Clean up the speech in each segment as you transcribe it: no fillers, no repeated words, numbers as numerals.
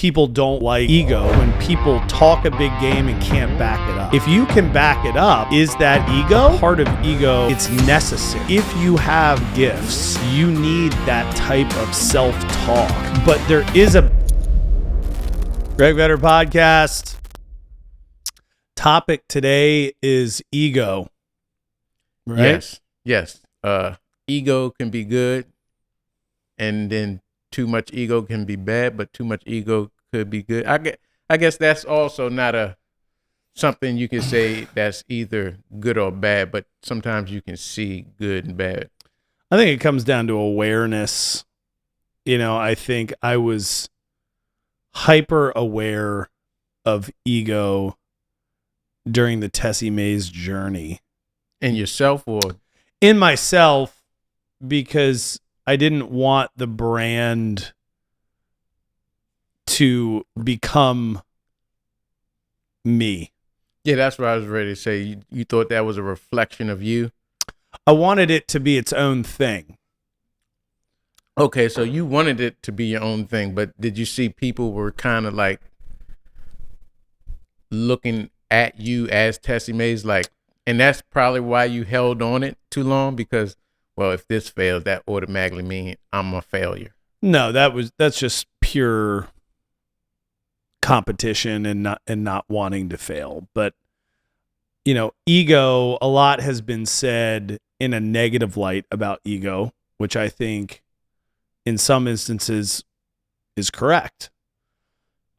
people don't like ego, when people talk a big game and can't back it up. If you can back it up, is that ego? Part of ego, it's necessary. If you have gifts, you need that type of self-talk. But there is a Greg Vetter podcast. Topic today is ego. Right? Yes. Ego can be good, and then too much ego can be bad, but too much ego could be good. I guess that's also not something you can say that's either good or bad, but sometimes you can see good and bad. I think it comes down to awareness. I think I was hyper aware of ego during the Tessemae's journey. In yourself or? In myself, because I didn't want the brand to become me. Yeah, that's what I was ready to say. You thought that was a reflection of you? I wanted it to be its own thing. Okay, so you wanted it to be your own thing, but did you see people were kind of like looking at you as Tessemae's, like, and that's probably why you held on it too long, because, well, if this fails, that automatically means I'm a failure. No, that's just pure competition and not wanting to fail. But ego, a lot has been said in a negative light about ego, which I think in some instances is correct.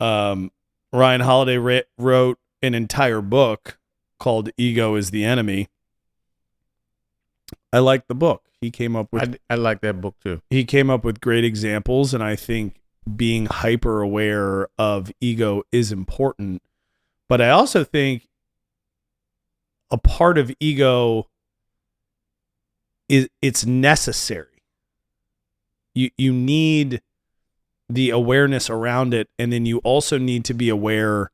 Ryan Holiday wrote an entire book called Ego is the Enemy. I like the book. He came up with... I like that book too. He came up with great examples, and I think being hyper aware of ego is important. But I also think a part of ego is it's necessary. You need the awareness around it, and then you also need to be aware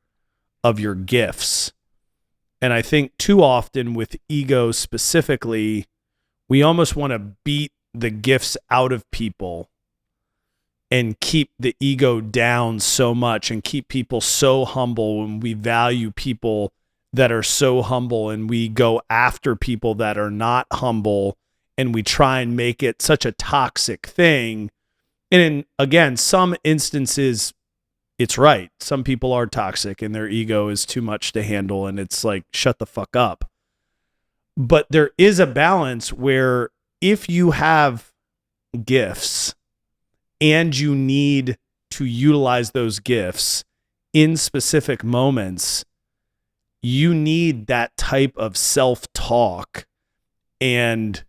of your gifts. And I think too often with ego specifically, we almost want to beat the gifts out of people and keep the ego down so much and keep people so humble, and we value people that are so humble, and we go after people that are not humble, and we try and make it such a toxic thing. And in, again, some instances, it's right. Some people are toxic and their ego is too much to handle, and it's like, shut the fuck up. But there is a balance where if you have gifts and you need to utilize those gifts in specific moments, you need that type of self-talk and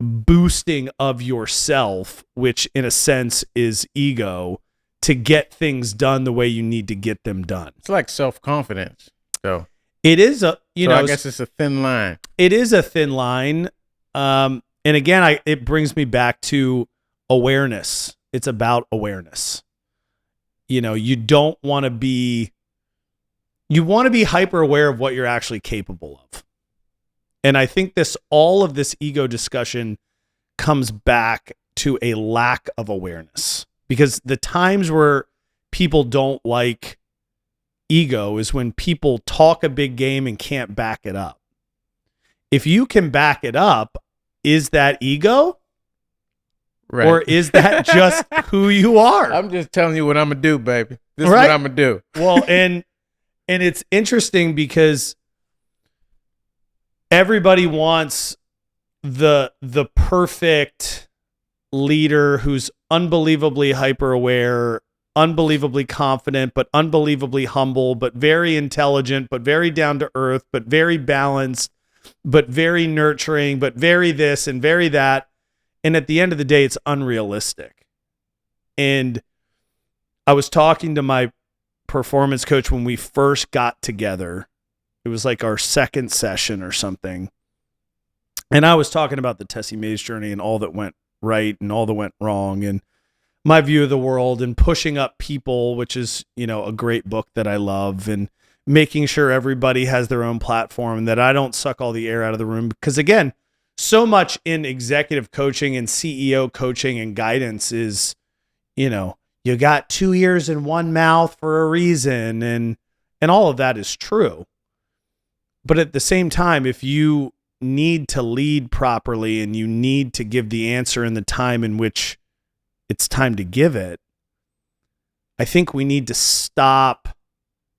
boosting of yourself, which in a sense is ego, to get things done the way you need to get them done. It's like self-confidence, though. It is I guess it's a thin line. It is a thin line. And again, it brings me back to awareness. It's about awareness. You want to be hyper aware of what you're actually capable of. And I think all of this ego discussion comes back to a lack of awareness, because the times where people don't like ego is when people talk a big game and can't back it up. If you can back it up, is that ego? Right. Or is that just who you are? I'm just telling you what I'm going to do, baby. This is what I'm going to do. Well, and it's interesting because everybody wants the perfect leader who's unbelievably hyper aware, unbelievably confident, but unbelievably humble, but very intelligent, but very down to earth, but very balanced, but very nurturing, but very this and very that. And at the end of the day, it's unrealistic. And I was talking to my performance coach when we first got together. It was like our second session or something. And I was talking about the Tessemae's journey and all that went right and all that went wrong, and my view of the world, and pushing up people, which is, a great book that I love, and making sure everybody has their own platform and that I don't suck all the air out of the room. Because again, so much in executive coaching and CEO coaching and guidance is, you got two ears and one mouth for a reason. And all of that is true. But at the same time, if you need to lead properly and you need to give the answer in the time in which it's time to give it, I think we need to stop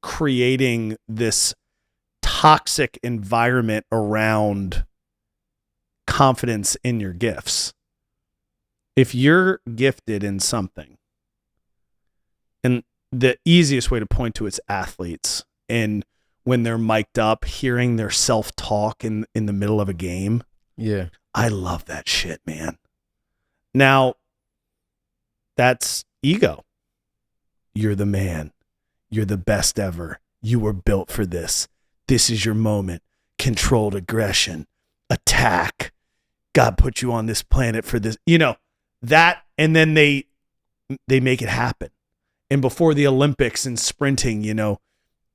creating this toxic environment around confidence in your gifts. If you're gifted in something, and the easiest way to point to it's athletes, and when they're mic'd up, hearing their self-talk in the middle of a game. Yeah. I love that shit, man. Now, that's ego. You're the man. You're the best ever. You were built for this. This is your moment. Controlled aggression. Attack. God put you on this planet for this. You know, that, and then they make it happen. And before the Olympics and sprinting, you know,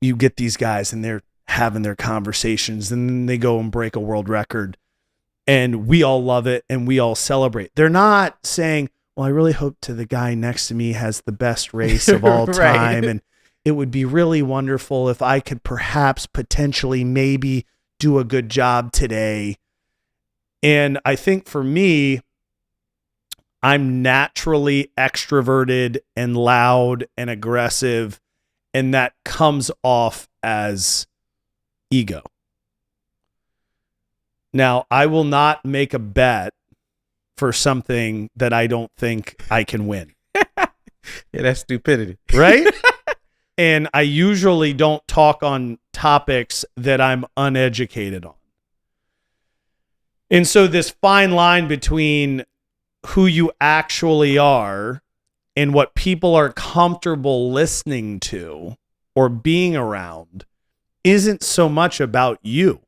you get these guys and they're having their conversations and then they go and break a world record and we all love it and we all celebrate. They're not saying, well, I really hope the guy next to me has the best race of all time. And it would be really wonderful if I could perhaps potentially maybe do a good job today. And I think for me, I'm naturally extroverted and loud and aggressive, and that comes off as ego. Now, I will not make a bet for something that I don't think I can win. Yeah, that's stupidity. Right? And I usually don't talk on topics that I'm uneducated on. And so this fine line between who you actually are and what people are comfortable listening to or being around isn't so much about you.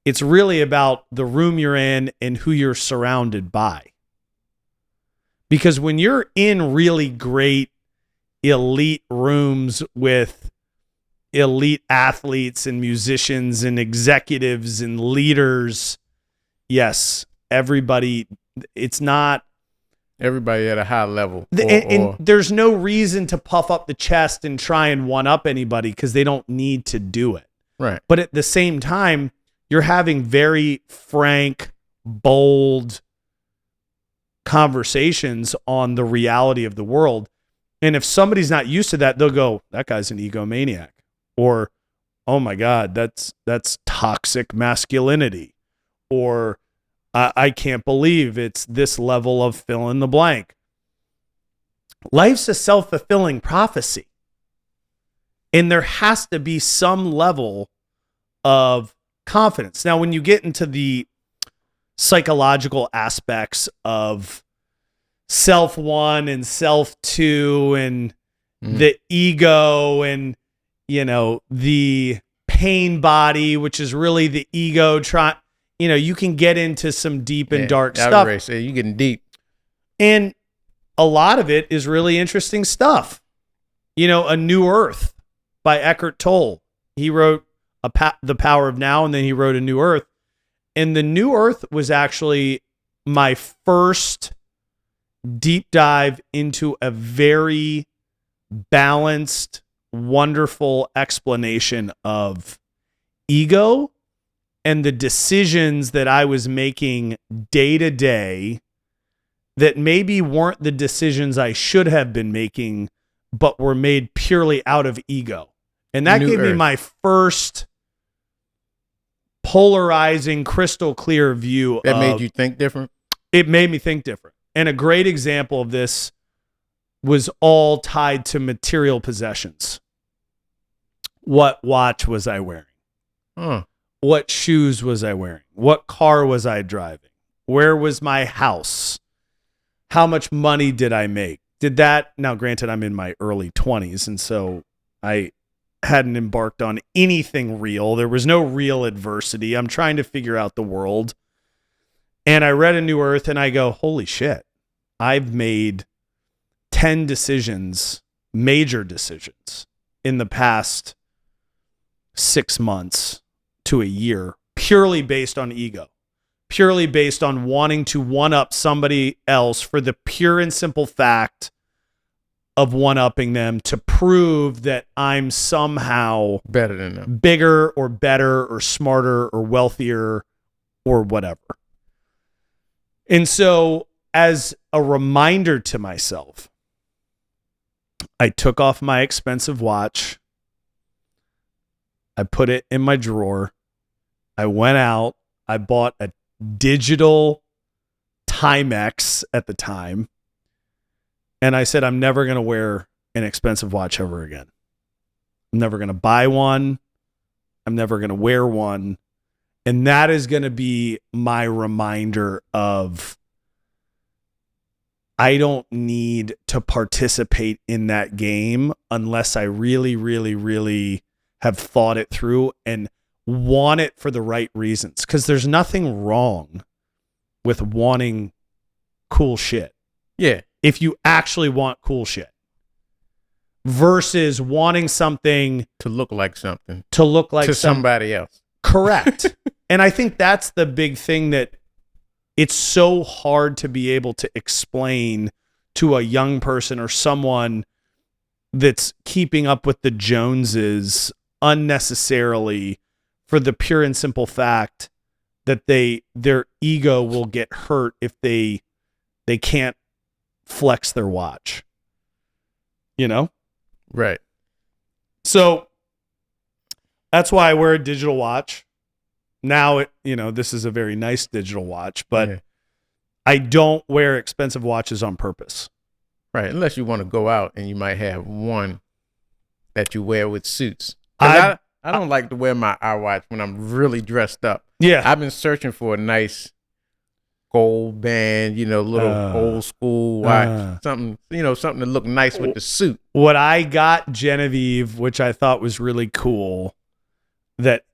It's really about the room you're in and who you're surrounded by. Because when you're in really great elite rooms with elite athletes and musicians and executives and leaders, yes, everybody, it's not everybody at a high level. And there's no reason to puff up the chest and try and one up anybody because they don't need to do it. Right. But at the same time, you're having very frank, bold conversations on the reality of the world. And if somebody's not used to that, they'll go, that guy's an egomaniac. Or, oh my God, that's toxic masculinity. Or, I can't believe it's this level of fill in the blank. Life's a self-fulfilling prophecy. And there has to be some level of confidence. Now, when you get into the psychological aspects of self one and self two and the ego and, you know, the pain body, which is really the ego trying, you know, you can get into some deep and dark stuff. You're getting deep. And a lot of it is really interesting stuff. You know, A New Earth by Eckhart Tolle. He wrote The Power of Now, and then he wrote A New Earth. And The New Earth was actually my first deep dive into a very balanced, wonderful explanation of ego and the decisions that I was making day to day that maybe weren't the decisions I should have been making, but were made purely out of ego. And that gave me my first polarizing, crystal clear view. That made you think different? It made me think different. And a great example of this was all tied to material possessions. What watch was I wearing? What shoes was I wearing? What car was I driving? Where was my house? How much money did I make? Now granted, I'm in my early 20s, and so I hadn't embarked on anything real. There was no real adversity. I'm trying to figure out the world. And I read A New Earth and I go, holy shit, I've made 10 decisions, major decisions, in the past 6 months to a year, purely based on ego, purely based on wanting to one up somebody else for the pure and simple fact of one-upping them to prove that I'm somehow better than them, bigger or better or smarter or wealthier or whatever. And so as a reminder to myself, I took off my expensive watch. I put it in my drawer. I went out. I bought a digital Timex at the time. And I said, I'm never going to wear an expensive watch ever again. I'm never going to buy one. I'm never going to wear one. And that is going to be my reminder of I don't need to participate in that game unless I really, really, really have thought it through and want it for the right reasons. Because there's nothing wrong with wanting cool shit. Yeah. If you actually want cool shit versus wanting something to look like something to somebody else. Correct. And I think that's the big thing that it's so hard to be able to explain to a young person or someone that's keeping up with the Joneses unnecessarily for the pure and simple fact that their ego will get hurt if they can't flex their watch, you know? Right. So that's why I wear a digital watch. Now, this is a very nice digital watch, but I don't wear expensive watches on purpose. Right. Unless you want to go out and you might have one that you wear with suits. I don't like to wear my iWatch when I'm really dressed up. Yeah. I've been searching for a nice gold band, little old school watch, something to look nice with the suit. What I got Genevieve, which I thought was really cool, that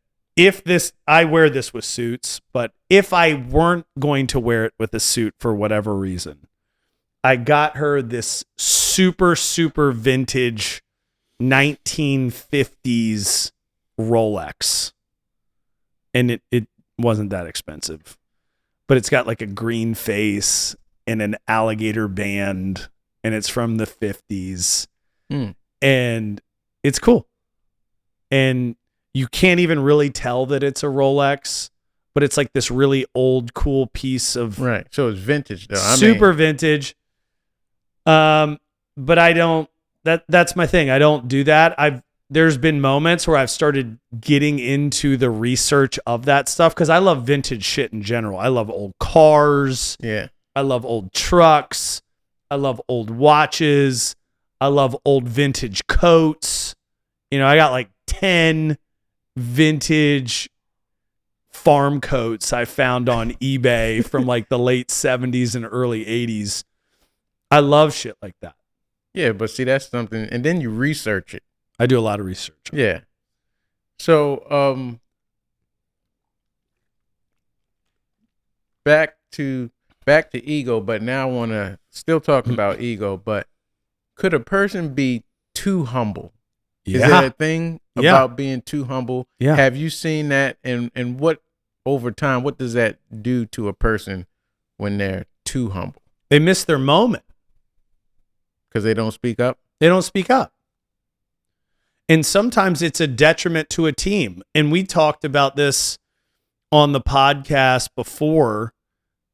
I wear this with suits, but if I weren't going to wear it with a suit for whatever reason, I got her this super, super vintage 1950s Rolex. And it wasn't that expensive. But it's got like a green face and an alligator band, and it's from the 50s. And it's cool. And you can't even really tell that it's a Rolex, but it's like this really old, cool piece of... Right. So it's vintage, though. Super vintage. But I don't... That's my thing. I don't do that. There's been moments where I've started getting into the research of that stuff because I love vintage shit in general. I love old cars. Yeah. I love old trucks. I love old watches. I love old vintage coats. I got like 10 vintage farm coats I found on eBay from like the late 70s and early 80s. I love shit like that. Yeah, but see, that's something, and then you research it. I do a lot of research. Yeah. So, back to ego, but now I want to still talk about ego, but could a person be too humble? Yeah. Is there a thing about being too humble? Yeah. Have you seen that? And what, over time, what does that do to a person when they're too humble? They miss their moment. Because they don't speak up? They don't speak up. And sometimes it's a detriment to a team. And we talked about this on the podcast before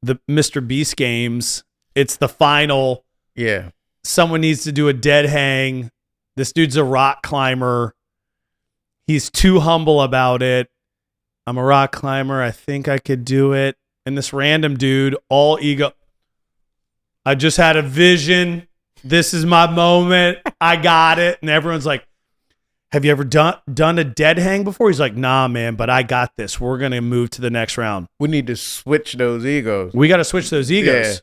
the Mr. Beast games. It's the final. Yeah. Someone needs to do a dead hang. This dude's a rock climber. He's too humble about it. I'm a rock climber. I think I could do it. And this random dude, all ego. I just had a vision. This is my moment. I got it. And everyone's like, have you ever done a dead hang before? He's like, nah, man, but I got this. We're going to move to the next round. We need to switch those egos. We got to switch those egos.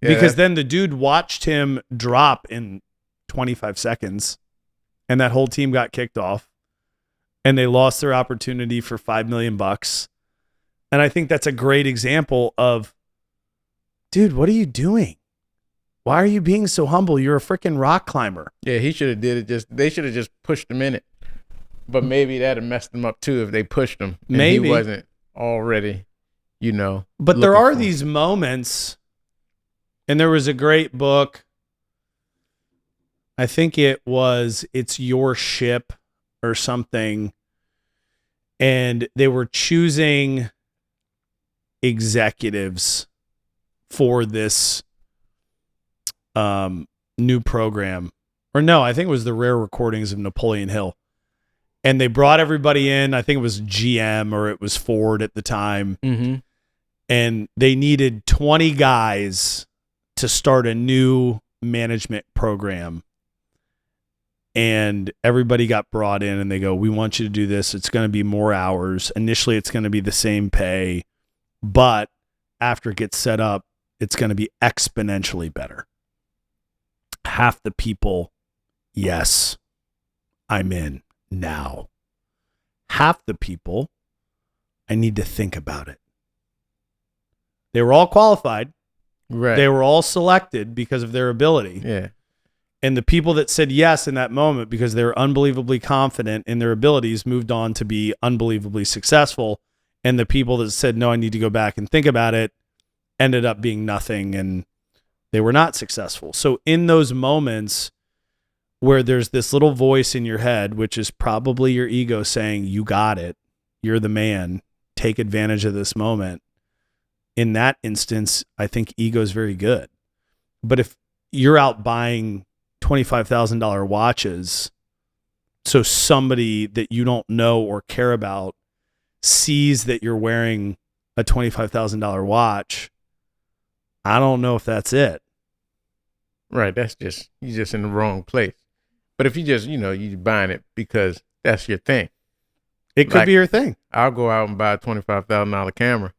Yeah, because then the dude watched him drop in 25 seconds and that whole team got kicked off and they lost their opportunity for $5 million. And I think that's a great example of, dude, what are you doing? Why are you being so humble? You're a freaking rock climber. Yeah, he should have did it. They should have just pushed him in it. But maybe that'd have messed him up too if they pushed him. And maybe he wasn't already, But there are these moments, and there was a great book I think it's your ship or something. And they were choosing executives for this new program. Or no, I think it was the rare recordings of Napoleon Hill. And they brought everybody in. I think it was GM or it was Ford at the time. Mm-hmm. And they needed 20 guys to start a new management program. And everybody got brought in and they go, we want you to do this. It's going to be more hours. Initially, it's going to be the same pay. But after it gets set up, it's going to be exponentially better. Half the people, yes, I'm in now. Half the people, I need to think about it. They were all qualified. Right. They were all selected because of their ability. Yeah. And the people that said yes in that moment because they were unbelievably confident in their abilities moved on to be unbelievably successful. And the people that said, no, I need to go back and think about it, ended up being nothing and they were not successful. So in those moments where there's this little voice in your head, which is probably your ego saying, you got it, you're the man, take advantage of this moment. In that instance, I think ego is very good. But if you're out buying $25,000 watches, so somebody that you don't know or care about sees that you're wearing a $25,000 watch, I don't know if that's it. Right. That's just, you're just in the wrong place. But if you just, you're buying it because that's your thing. It could be your thing. I'll go out and buy a $25,000 camera.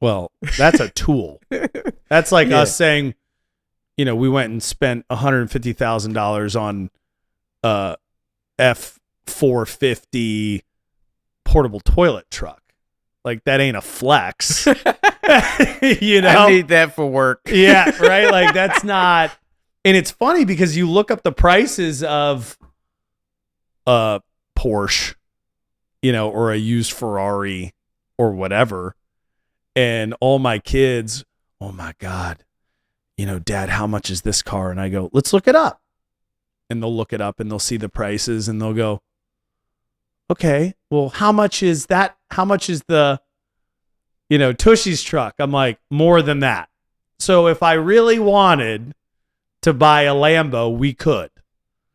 Well, that's a tool. That's like us saying, we went and spent $150,000 on F450 portable toilet truck. Like that ain't a flex. I need that for work. Yeah, right? Like that's not. And it's funny because you look up the prices of a Porsche, or a used Ferrari or whatever. And all my kids, oh my God, Dad, how much is this car? And I go, let's look it up. And they'll look it up and they'll see the prices and they'll go, okay, well, how much is that? How much is the, Tushy's truck? I'm like, more than that. So if I really wanted to buy a Lambo, we could.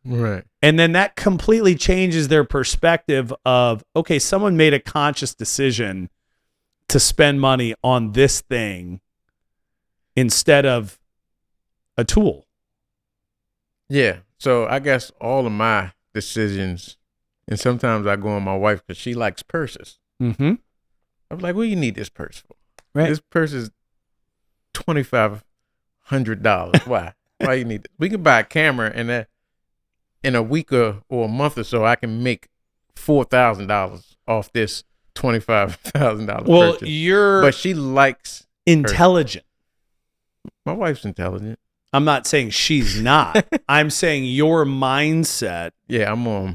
Right. And then that completely changes their perspective of, okay, someone made a conscious decision to spend money on this thing instead of a tool. Yeah. So I guess all of my decisions, and sometimes I go on my wife because she likes purses. Mm-hmm. I'm like, what do you need this purse for? Right. This purse is $2,500. Why? Why you need it? We can buy a camera and in a week or a month or so, I can make $4,000 off this $25,000 well, purchase. But she likes intelligent. My wife's intelligent. I'm not saying she's not. I'm saying your mindset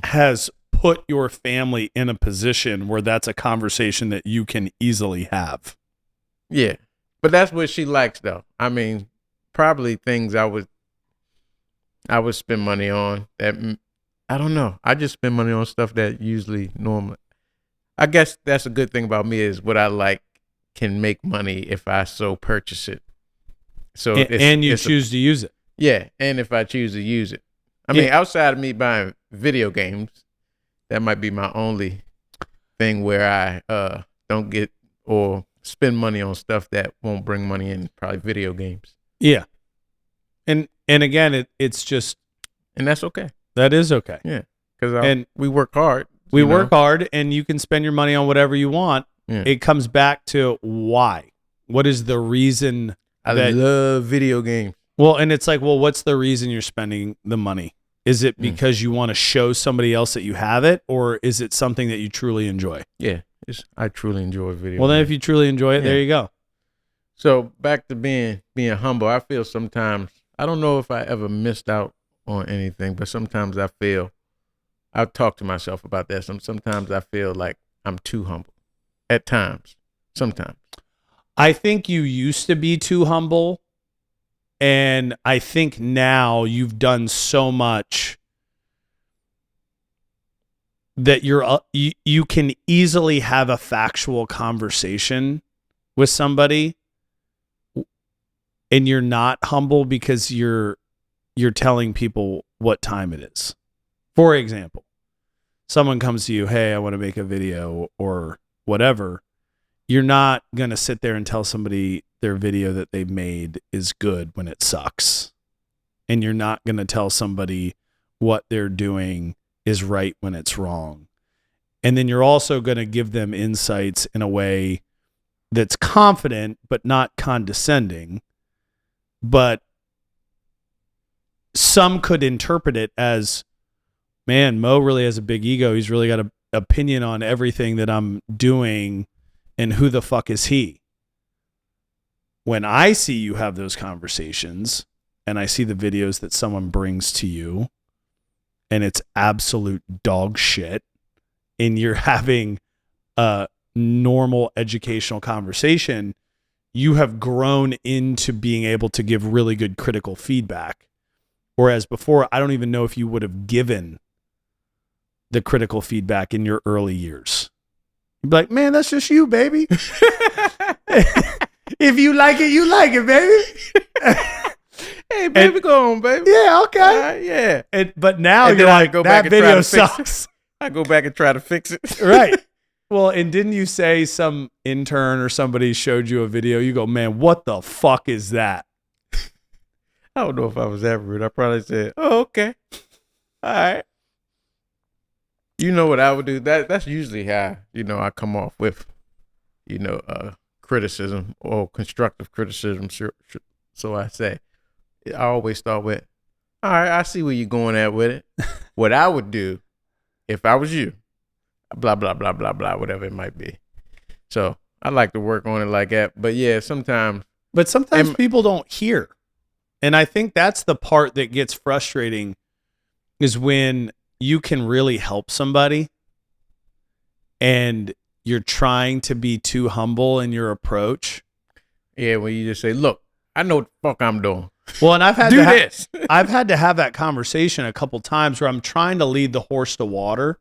has put your family in a position where that's a conversation that you can easily have. Yeah. But that's what she likes though. I mean, probably things I would spend money on that, I don't know. I just spend money on stuff that usually normally, I guess that's a good thing about me is what I like can make money if I so purchase it. So and you choose to use it. Yeah, and if I choose to use it. I mean, outside of me buying video games, that might be my only thing where I don't get or spend money on stuff that won't bring money in, probably video games. Yeah. And again, it's just, and that's okay. That is okay. Yeah, because we work hard. We work hard, and you can spend your money on whatever you want. Yeah. It comes back to why. What is the reason? I love video games. Well, and it's like, well, what's the reason you're spending the money? Is it because you want to show somebody else that you have it, or is it something that you truly enjoy? Yeah, I truly enjoy video games. Well, then if you truly enjoy it, there you go. So back to being humble, I feel sometimes, I don't know if I ever missed out on anything, but sometimes I feel, I've talked to myself about that. Sometimes I feel like I'm too humble. At times. Sometimes. I think you used to be too humble, And I think now you've done so much that you can easily have a factual conversation with somebody, and you're not humble because you're telling people what time it is. For example, someone comes to you, hey, I want to make a video or whatever. You're not going to sit there and tell somebody their video that they made is good when it sucks. And you're not going to tell somebody what they're doing is right when it's wrong. And then you're also going to give them insights in a way that's confident, but not condescending. But some could interpret it as, man, Mo really has a big ego. He's really got an opinion on everything that I'm doing. And who the fuck is he? When I see you have those conversations and I see the videos that someone brings to you and it's absolute dog shit and you're having a normal educational conversation, you have grown into being able to give really good critical feedback. Whereas before, I don't even know if you would have given the critical feedback in your early years. You'd be like, man, that's just you, baby. If you like it, you like it, baby. Hey, baby, go on, baby. Yeah, okay. Yeah. But now And you're then I like, go back that and try video to fix sucks. I go back and try to fix it. Right. Well, and didn't you say some intern or somebody showed you a video? You go, man, what the fuck is that? I don't know if I was that rude. I probably said, oh, okay. All right. You know what I would do? That's usually how, I come off with, criticism or constructive criticism. So I say, I always start with, all right, I see where you're going at with it. What I would do if I was you, blah, blah, blah, blah, blah, whatever it might be. So I like to work on it like that. But yeah, sometimes. But sometimes people don't hear. And I think that's the part that gets frustrating is when you can really help somebody and you're trying to be too humble in your approach. Yeah, when you just say, look, I know what the fuck I'm doing. Well, and I've had do this. I've had to have that conversation a couple times where I'm trying to lead the horse to water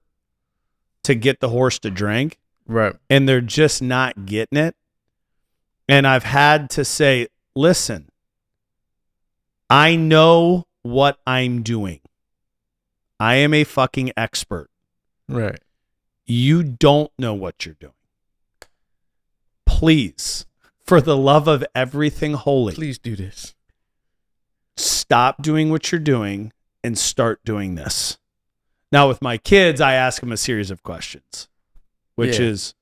to get the horse to drink. Right. And they're just not getting it. And I've had to say, listen, I know what I'm doing. I am a fucking expert. Right. You don't know what you're doing. Please, for the love of everything holy, please do this. Stop doing what you're doing and start doing this. Now, with my kids, I ask them a series of questions, which is,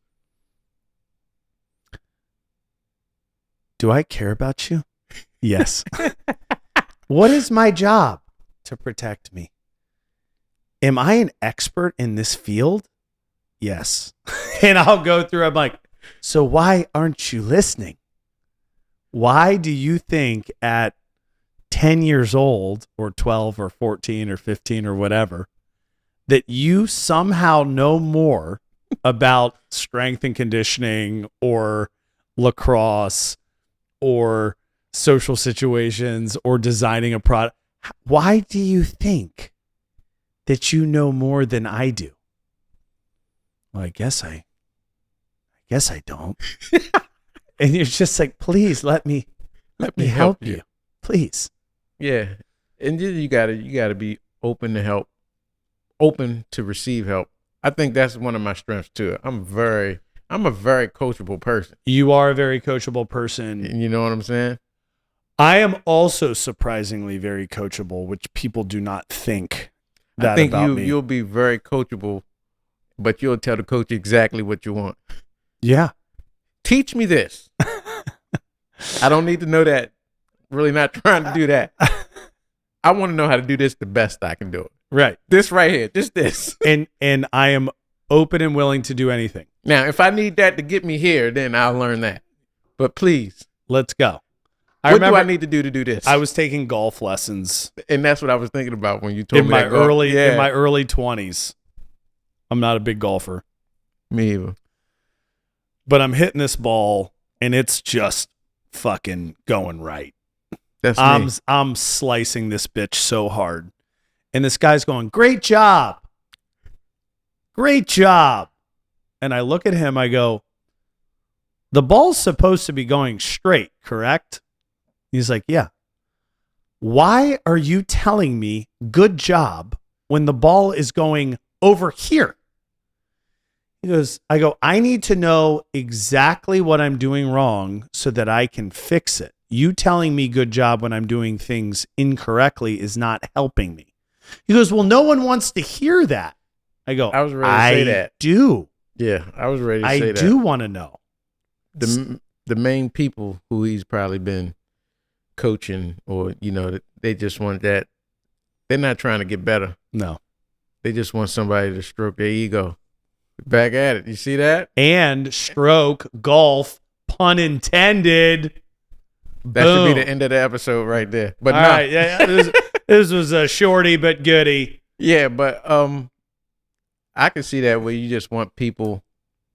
do I care about you? Yes. What is my job? To protect me. Am I an expert in this field? Yes. And I'll go through, I'm like, so why aren't you listening? Why do you think at 10 years old or 12 or 14 or 15 or whatever, that you somehow know more about strength and conditioning or lacrosse or social situations or designing a product? Why do you think that you know more than I do? Well, I guess I don't. And you're just like, please let me help you. Please. Yeah. And you gotta be open to help, open to receive help. I think that's one of my strengths too. I'm a very coachable person. You are a very coachable person. You know what I'm saying? I am also surprisingly very coachable, which people do not think that I think about me. You'll be very coachable, but you'll tell the coach exactly what you want. Yeah. Teach me this. I don't need to know that. Really not trying to do that. I want to know how to do this the best I can do it. Right. This right here. Just this. And I am open and willing to do anything. Now, if I need that to get me here, then I'll learn that. But please. Let's go. What do I need to do this? I was taking golf lessons. And that's what I was thinking about when you told me in my that. In my early 20s. I'm not a big golfer. Me either. But I'm hitting this ball and it's just fucking going right. That's me. I'm slicing this bitch so hard. And this guy's going, great job. Great job. And I look at him, I go, the ball's supposed to be going straight, correct? He's like, yeah. Why are you telling me good job when the ball is going over here? He goes, I need to know exactly what I'm doing wrong so that I can fix it. You telling me good job when I'm doing things incorrectly is not helping me. He goes, well, no one wants to hear that. I go, I was ready to say that. I do. Yeah, I was ready to say that. I do want to know. The main people who he's probably been coaching, or they just want that. They're not trying to get better. No. They just want somebody to stroke their ego. Back at it. You see that? And stroke, golf, pun intended. That Boom. should be the end of the episode right there. But all right, yeah. This was a shorty but goodie. Yeah, but I can see that where you just want people.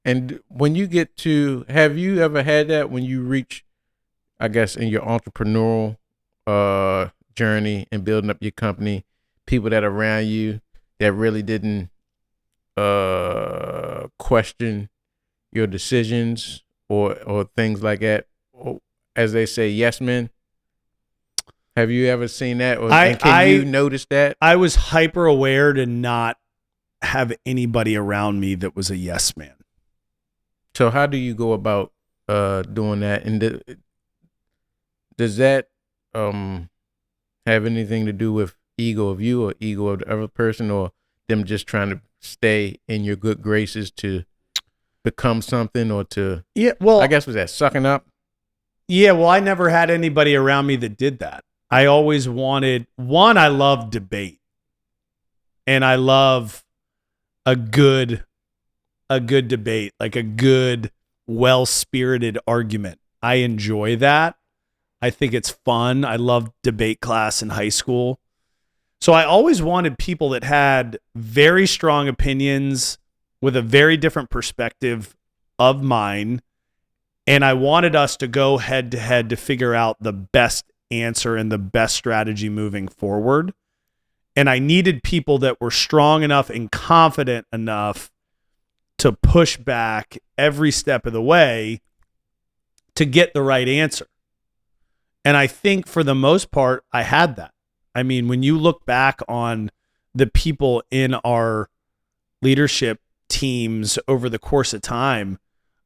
And when you get to, have you ever had that when you reach, I guess, in your entrepreneurial journey and building up your company, people that are around you that really didn't question your decisions or things like that, or, as they say, yes men? Have you ever seen that, or can you notice that? I was hyper aware to not have anybody around me that was a yes man. So how do you go about doing that? And does that have anything to do with ego of you or ego of the other person, or them just trying to stay in your good graces to become something, or to, I guess, was that sucking up? Yeah, well, I never had anybody around me that did that. I always wanted, I love debate. And I love a good debate, like a good, well-spirited argument. I enjoy that. I think it's fun. I loved debate class in high school. So I always wanted people that had very strong opinions with a very different perspective of mine. And I wanted us to go head to head to figure out the best answer and the best strategy moving forward. And I needed people that were strong enough and confident enough to push back every step of the way to get the right answer. And I think for the most part, I had that. I mean, when you look back on the people in our leadership teams over the course of time,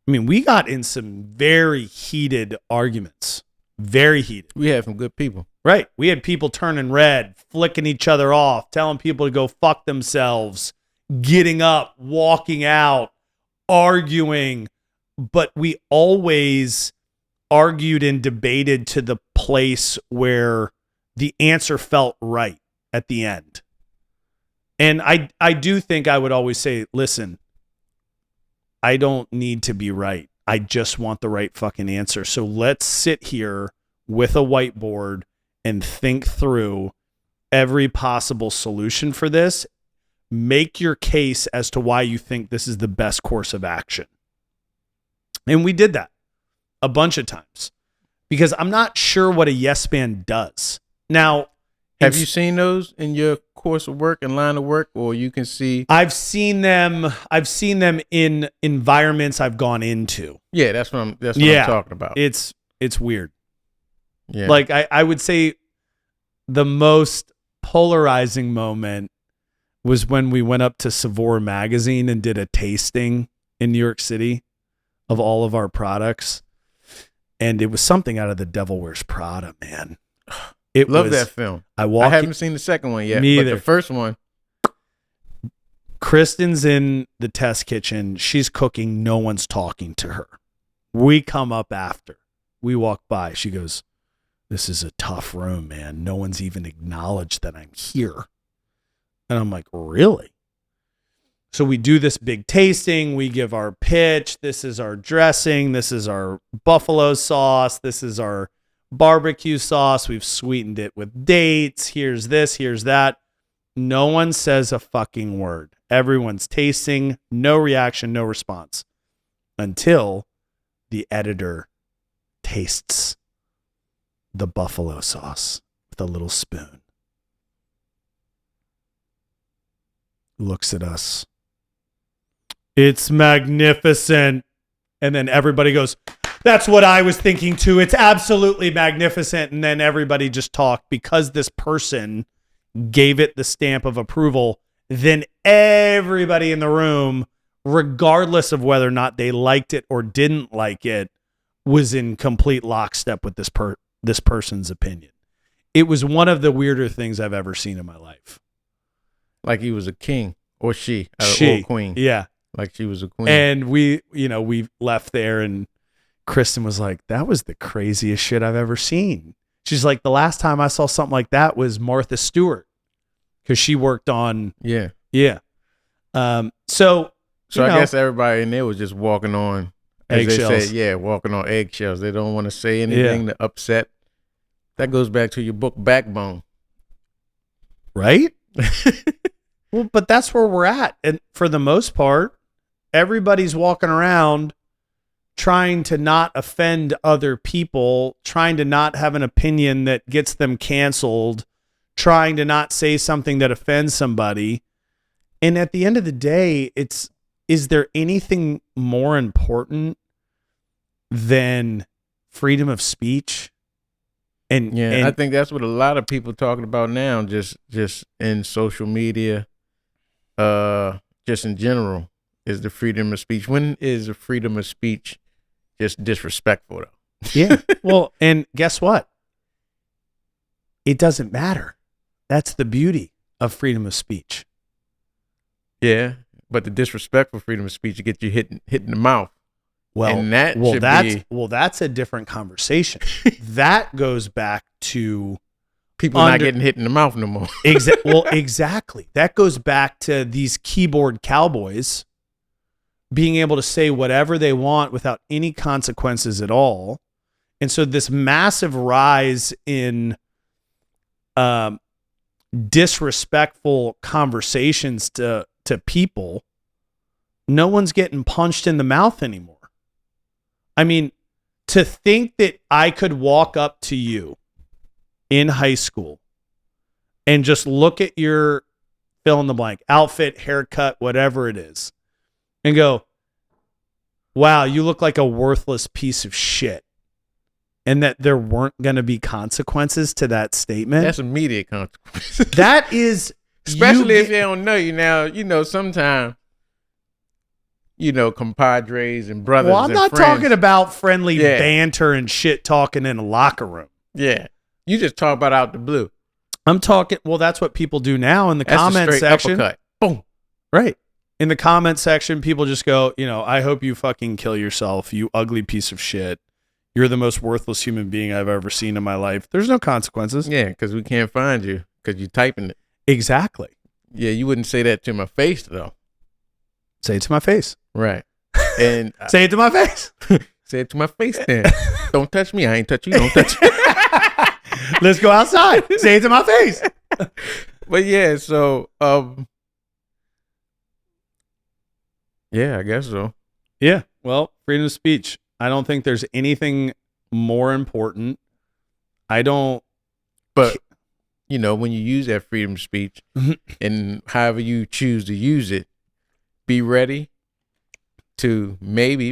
I mean, we got in some very heated arguments. Very heated. We had some good people. Right. We had people turning red, flicking each other off, telling people to go fuck themselves, getting up, walking out, arguing. But we always argued and debated to the place where the answer felt right at the end. And I do think I would always say, listen, I don't need to be right. I just want the right fucking answer. So let's sit here with a whiteboard and think through every possible solution for this. Make your case as to why you think this is the best course of action. And we did that a bunch of times because I'm not sure what a yes man does. Now, have you seen those in your course of work and line of work, or you can see? I've seen them in environments I've gone into. Yeah, that's what I'm talking about. It's weird. Yeah. Like I would say the most polarizing moment was when we went up to Savor magazine and did a tasting in New York City of all of our products. And it was something out of The Devil Wears Prada, man. Love that film. I haven't seen the second one yet, but the first one. Kristen's in the test kitchen. She's cooking. No one's talking to her. We come up after. We walk by. She goes, "This is a tough room, man. No one's even acknowledged that I'm here." And I'm like, really? So we do this big tasting. We give our pitch. This is our dressing. This is our buffalo sauce. This is our barbecue sauce. We've sweetened it with dates. Here's this, here's that. No one says a fucking word. Everyone's tasting. No reaction, no response. Until the editor tastes the buffalo sauce with a little spoon. Looks at us. It's magnificent. And then everybody goes, that's what I was thinking too. It's absolutely magnificent. And then everybody just talked because this person gave it the stamp of approval. Then everybody in the room, regardless of whether or not they liked it or didn't like it, was in complete lockstep with this person's opinion. It was one of the weirder things I've ever seen in my life. Like he was a king or she or a queen. Yeah. Like she was a queen. And we left there and Kristen was like, that was the craziest shit I've ever seen. She's like, the last time I saw something like that was Martha Stewart because she worked on. Yeah. Yeah. So I guess everybody in there was just walking on eggshells. They said, walking on eggshells. They don't want to say anything to upset. That goes back to your book Backbone. Right? Well, but that's where we're at. And for the most part, everybody's walking around trying to not offend other people, trying to not have an opinion that gets them canceled, trying to not say something that offends somebody. And at the end of the day, is there anything more important than freedom of speech? And I think that's what a lot of people talking about now, just in social media, just in general, is the freedom of speech. When is the freedom of speech just disrespectful though? Yeah. Well, and guess what? It doesn't matter. That's the beauty of freedom of speech. Yeah, but the disrespectful freedom of speech gets you hit in the mouth. Well, and that's a different conversation. That goes back to people not getting hit in the mouth no more. Exactly. That goes back to these keyboard cowboys being able to say whatever they want without any consequences at all. And so this massive rise in disrespectful conversations to people, no one's getting punched in the mouth anymore. I mean, to think that I could walk up to you in high school and just look at your fill in the blank outfit, haircut, whatever it is, and go, wow, you look like a worthless piece of shit. And that there weren't going to be consequences to that statement. That's immediate consequences. That is, especially if they don't know you now, sometimes, compadres and brothers. Well, I'm not friends. talking about friendly banter and shit talking in a locker room. Yeah. You just talk about out the blue. I'm talking, well, that's what people do now in the that's comment section. Uppercut. Boom. Right. In the comment section, people just go, I hope you fucking kill yourself, you ugly piece of shit. You're the most worthless human being I've ever seen in my life. There's no consequences. Yeah, because we can't find you because you're typing it. Exactly. Yeah, you wouldn't say that to my face, though. Say it to my face. Right. And say it to my face. Say it to my face then. Don't touch me. I ain't touch you. Don't touch me. Let's go outside. Say it to my face. But yeah, so yeah, I guess so. Yeah. Well, freedom of speech. I don't think there's anything more important. But when you use that freedom of speech and however you choose to use it, be ready to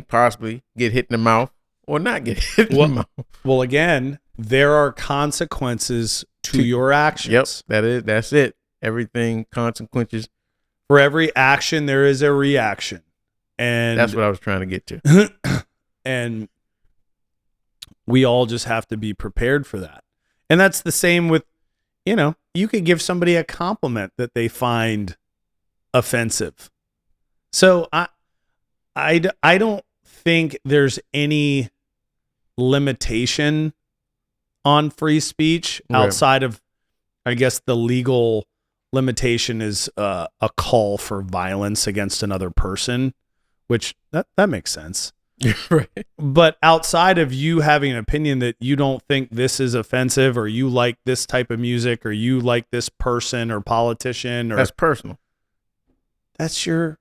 possibly get hit in the mouth or not get hit in the mouth. Well, again, there are consequences to your actions. Yep, that's it. Everything consequences. For every action, there is a reaction. And that's what I was trying to get to. And we all just have to be prepared for that. And that's the same with, you could give somebody a compliment that they find offensive. So I don't think there's any limitation on free speech outside of, I guess, the legal limitation is a call for violence against another person, which that makes sense. Right. But outside of you having an opinion that you don't think this is offensive or you like this type of music or you like this person or politician, that's personal. That's your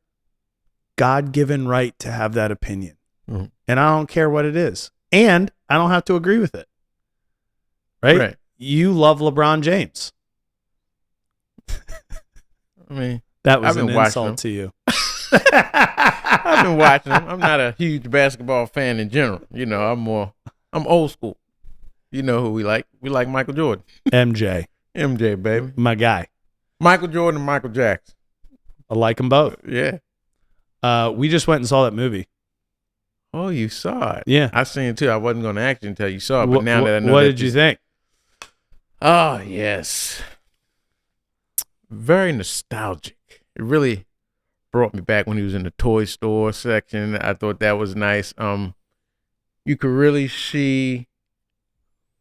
God-given right to have that opinion. Mm-hmm. And I don't care what it is. And I don't have to agree with it. right? Right. You love LeBron James. I mean, That was I've been an watching insult him. to you. I've been watching him. I'm not a huge basketball fan in general. You know, I'm old school. You know who we like? We like Michael Jordan. MJ, MJ, baby. my guy. Michael Jordan and Michael Jackson. I like them both. Yeah. We just went and saw that movie. Oh, you saw it. Yeah. I seen it too. I wasn't going to ask you until you saw it, but now that I know what that did you think? Oh, yes. Very nostalgic. It really brought me back when he was in the toy store section. I thought that was nice. You could really see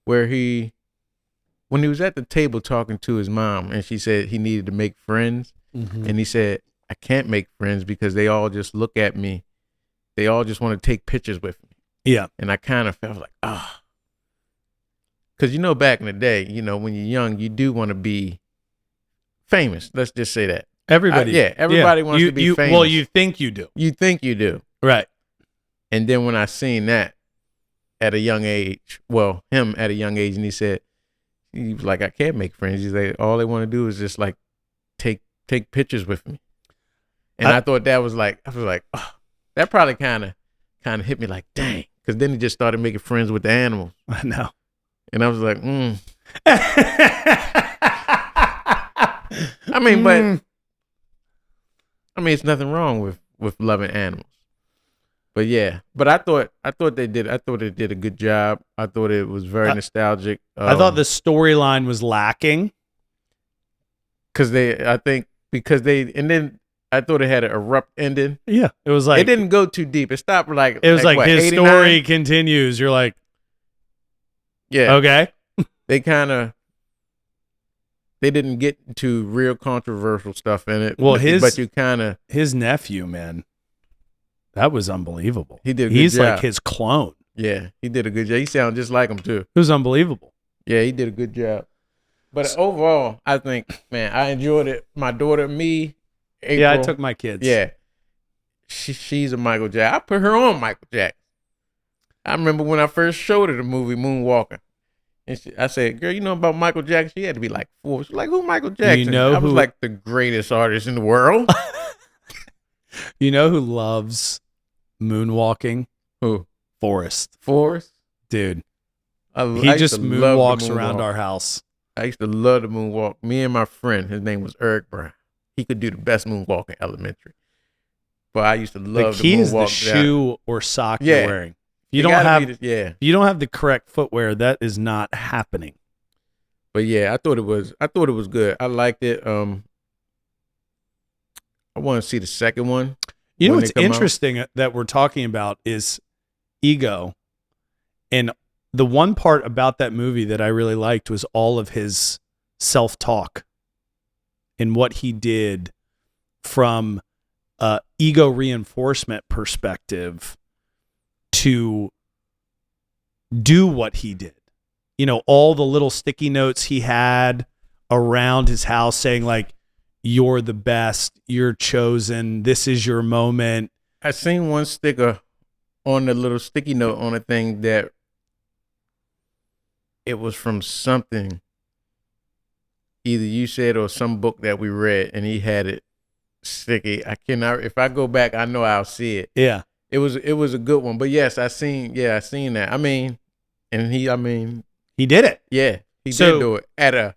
where when he was at the table talking to his mom and she said he needed to make friends. Mm-hmm. And he said, I can't make friends because they all just look at me. They all just want to take pictures with me. Yeah. And I kind of felt like, because, you know, back in the day, you know, when you're young, you do want to be famous. Let's just say that. Everybody. Everybody wants to be famous. Well, you think you do. You think you do. Right. And then when I seen that at a young age, well, him at a young age, and he was like, I can't make friends. He's like, all they want to do is just like take pictures with me. And I thought that was like, I was like, oh, that probably kind of hit me like, dang. Because then he just started making friends with the animals. I know. And I was like, I mean, but it's nothing wrong with loving animals. But yeah, but I thought they did a good job. I thought it was very nostalgic. I thought the storyline was lacking. And then I thought it had an abrupt ending. Yeah, it was like it didn't go too deep. It stopped like it was like what, his 89? story continues. You're like, yeah, okay. They didn't get into real controversial stuff in it. Well, his nephew, man, that was unbelievable. He did a good He's job. like his clone. Yeah, he did a good job. He sounded just like him too. It was unbelievable. Yeah, he did a good job. But overall, I think, man, I enjoyed it. My daughter, me, April. Yeah, I took my kids. Yeah. She's a Michael Jackson. I put her on Michael Jackson. I remember when I first showed her the movie Moonwalker. And I said, girl, you know about Michael Jackson? She had to be like 4. She's like, who Michael Jackson? You know I was like the greatest artist in the world. You know who loves moonwalking? Who? Forrest. He Dude. He just moonwalks around our house. I used to love the moonwalk. Me and my friend, his name was Eric Brown. He could do the best moonwalk in elementary. But I used to love the key the moonwalk. Is the shoe or sock you're wearing. If you don't have the correct footwear, that is not happening. But yeah, I thought it was good. I liked it. I want to see the second one. You know what's interesting that we're talking about is ego. And the one part about that movie that I really liked was all of his self-talk and what he did from ego reinforcement perspective to do what he did. You know, all the little sticky notes he had around his house saying like, you're the best, you're chosen, this is your moment. I seen one sticker on the little sticky note on a thing that it was from something either you said or some book that we read, and he had it sticky. I cannot, if I go back, I know I'll see it. Yeah. It was a good one. But yes, I seen that. I mean, he did it. Yeah. He did do it at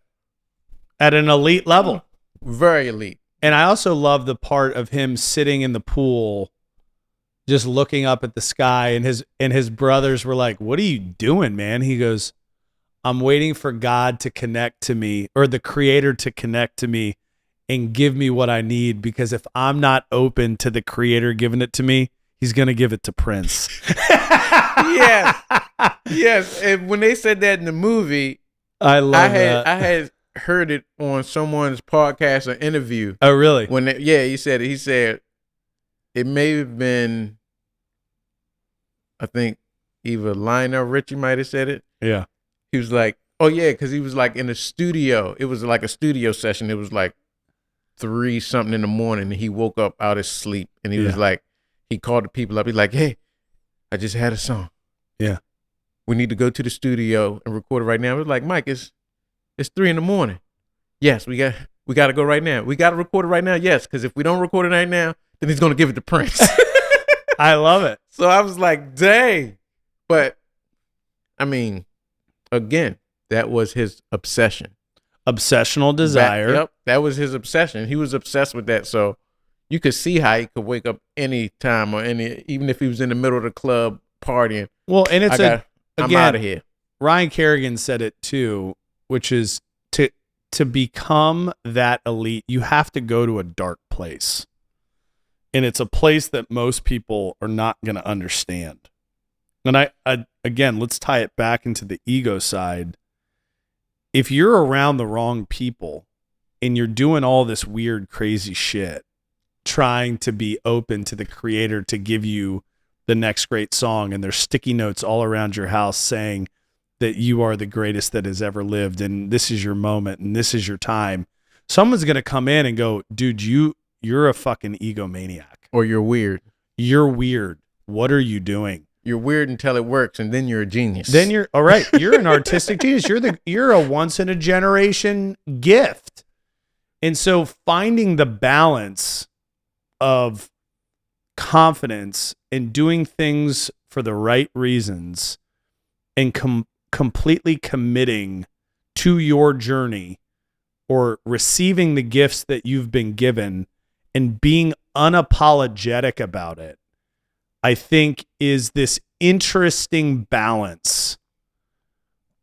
an elite level. Very elite. And I also love the part of him sitting in the pool just looking up at the sky, and his brothers were like, "What are you doing, man?" He goes, "I'm waiting for God to connect to me, or the creator to connect to me and give me what I need, because if I'm not open to the creator giving it to me, he's going to give it to Prince." Yes. Yes. And when they said that in the movie, I had heard it on someone's podcast or interview. Oh, really? He said it may have been, I think either Lionel Richie might have said it. Yeah. He was like, oh yeah, because he was like in a studio. It was like a studio session. It was like 3 something in the morning, and he woke up out of sleep, and he was like, he called the people up. He's like, hey, I just had a song. Yeah. we need to go to the studio and record it right now. It was like, Mike, it's 3 a.m. Yes, we got to go right now. We got to record it right now. Yes, because if we don't record it right now, then he's going to give it to Prince. I love it. So I was like, dang. But I mean, again, that was his obsession. Obsessional desire. Yep, that was his obsession. He was obsessed with that. So you could see how he could wake up any time or even if he was in the middle of the club partying. Well, and it's I'm out of here. Ryan Kerrigan said it too, which is to become that elite, you have to go to a dark place. And it's a place that most people are not going to understand. And I again, let's tie it back into the ego side. If you're around the wrong people and you're doing all this weird, crazy shit, trying to be open to the creator to give you the next great song, and there's sticky notes all around your house saying that you are the greatest that has ever lived, and this is your moment, and this is your time, someone's going to come in and go, dude, you're a fucking egomaniac. Or you're weird. You're weird. What are you doing? You're weird until it works, and then you're a genius. Then you're all right. You're an artistic genius. You're a once in a generation gift. And so finding the balance of confidence and doing things for the right reasons and completely committing to your journey or receiving the gifts that you've been given and being unapologetic about it, I think is this interesting balance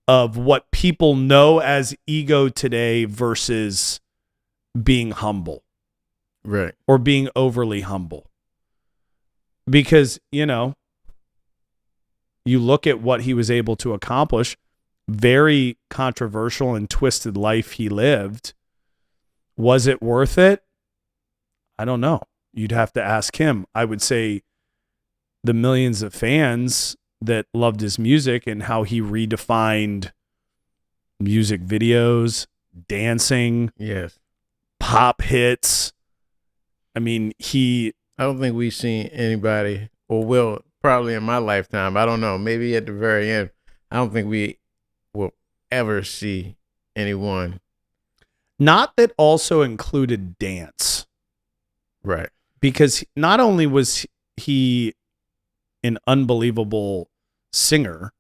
of what people know as ego today versus being humble. Right. Or being overly humble. Because, you look at what he was able to accomplish, very controversial and twisted life he lived. Was it worth it? I don't know. You'd have to ask him. I would say the millions of fans that loved his music and how he redefined music videos, dancing, yes, pop hits. I mean, I don't think we've seen anybody, or will probably in my lifetime, I don't know, maybe at the very end, I don't think we will ever see anyone. Not that also included dance. Right. Because not only was he an unbelievable singer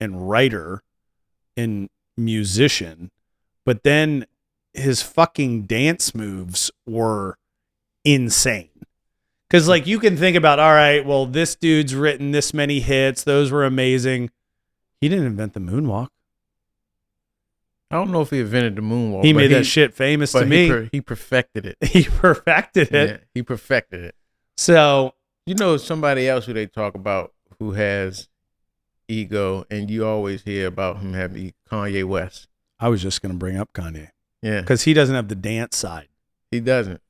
and writer and musician, but then his fucking dance moves were insane. Because like you can think about, all right, well, this dude's written this many hits. Those were amazing. He didn't invent the moonwalk. I don't know if he invented the moonwalk. He made that shit famous to me. He perfected it. He perfected it. Yeah, he perfected it. So, somebody else who they talk about who has ego, and you always hear about him having Kanye West. I was just going to bring up Kanye. Yeah. Because he doesn't have the dance side. He doesn't.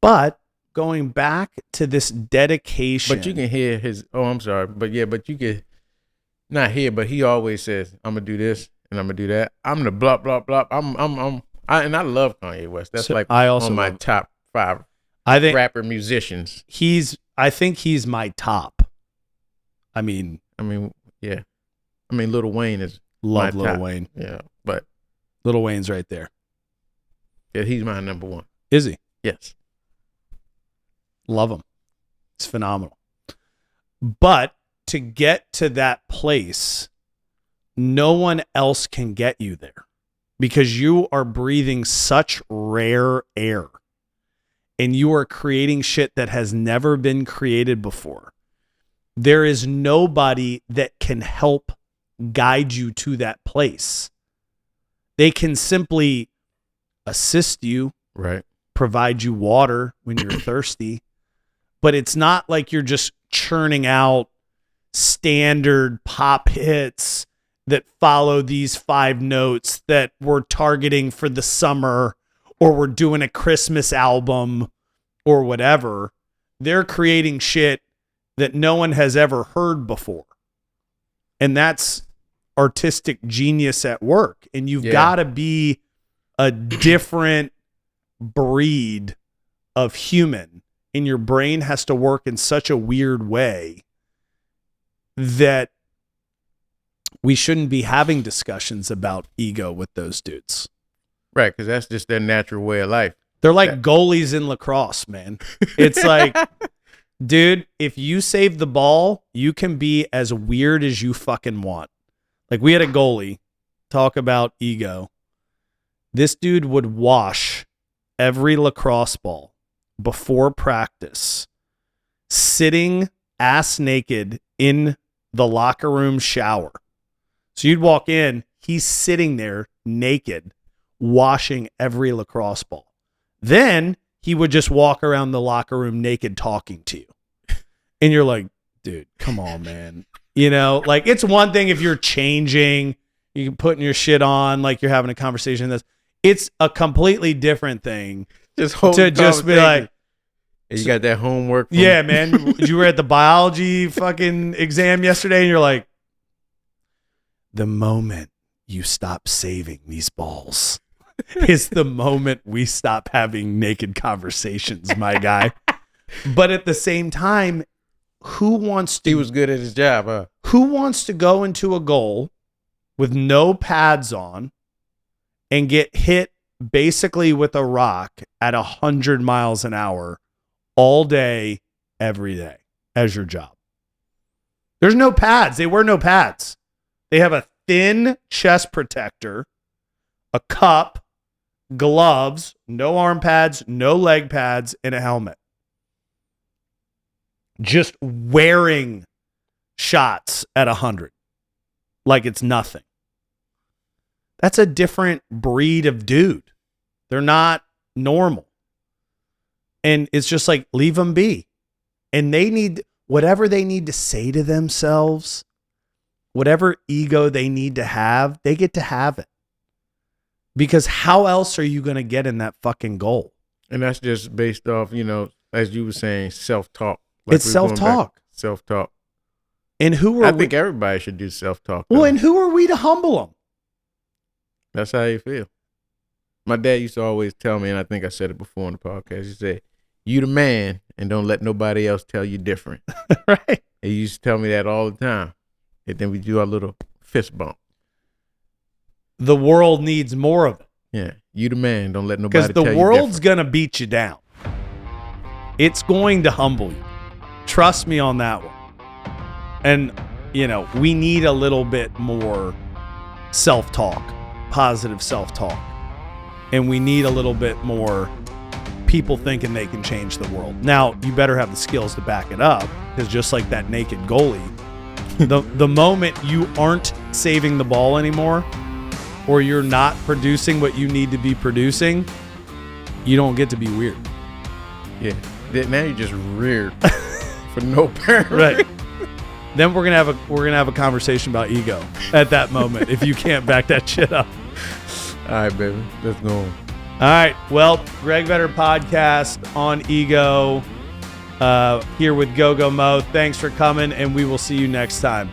But going back to this dedication. But you can hear his, I'm sorry. But yeah, but you can not hear, but he always says, I'm going to do this and I'm going to do that. I'm the blah, blah, blah. And I love Kanye West. That's on my top 5 rapper musicians. I think he's my top. I mean, yeah. Lil Wayne is love my Lil top. Wayne. Yeah, but Lil Wayne's right there. Yeah, he's my number 1. Is he? Yes. Love him. It's phenomenal. But to get to that place, no one else can get you there because you are breathing such rare air and you are creating shit that has never been created before. There is nobody that can help guide you to that place. They can simply assist you, right? Provide you water when you're thirsty, but it's not like you're just churning out standard pop hits that follow these 5 notes that we're targeting for the summer or we're doing a Christmas album or whatever. They're creating shit that no one has ever heard before. And that's artistic genius at work. And you've got to be a different breed of human, and your brain has to work in such a weird way that we shouldn't be having discussions about ego with those dudes. Right, because that's just their natural way of life. They're like goalies in lacrosse, man. It's like, dude, if you save the ball, you can be as weird as you fucking want. Like, we had a goalie talk about ego. This dude would wash every lacrosse ball before practice, sitting ass naked in the locker room shower. So you'd walk in, he's sitting there naked, washing every lacrosse ball. Then he would just walk around the locker room naked talking to you. And you're like, dude, come on, man. You know, like, it's one thing if you're changing, you're putting your shit on, like you're having a conversation. It's a completely different thing to just be like, you got that homework. Yeah, man. You were at the biology fucking exam yesterday and you're like, the moment you stop saving these balls is the moment we stop having naked conversations, my guy. But at the same time, who wants to... He was good at his job, huh? Who wants to go into a goal with no pads on and get hit basically with a rock at 100 miles an hour all day, every day as your job? There's no pads. They wear no pads. They have a thin chest protector, a cup, gloves, no arm pads, no leg pads, and a helmet. Just wearing shots at 100 like it's nothing. That's a different breed of dude. They're not normal. And it's just like, leave them be. And they need whatever they need to say to themselves, whatever ego they need to have, they get to have it. Because how else are you going to get in that fucking goal? And that's just based off, you know, as you were saying, self-talk. Like, it's self-talk. Self-talk. And who are I think everybody should do self-talk. Well, and who are we to humble them? That's how you feel. My dad used to always tell me, and I think I said it before on the podcast, he said, you the man and don't let nobody else tell you different. Right. He used to tell me that all the time. And then we do our little fist bump. The world needs more of it. Yeah. You the man. Don't let nobody tell you different. Because the world's going different. to beat you down. It's going to humble you. Trust me on that one. And, you know, we need a little bit more self-talk, positive self-talk. And we need a little bit more people thinking they can change the world. Now, you better have the skills to back it up, because just like that naked goalie, the moment you aren't saving the ball anymore, or you're not producing what you need to be producing, you don't get to be weird. Yeah. Now you're just reared for no parent. Right. Then we're gonna have a conversation about ego at that moment if you can't back that shit up. All right, baby. Let's go. All right. Well, Greg Vetter podcast on ego here with Go-Go Mo. Thanks for coming, and we will see you next time.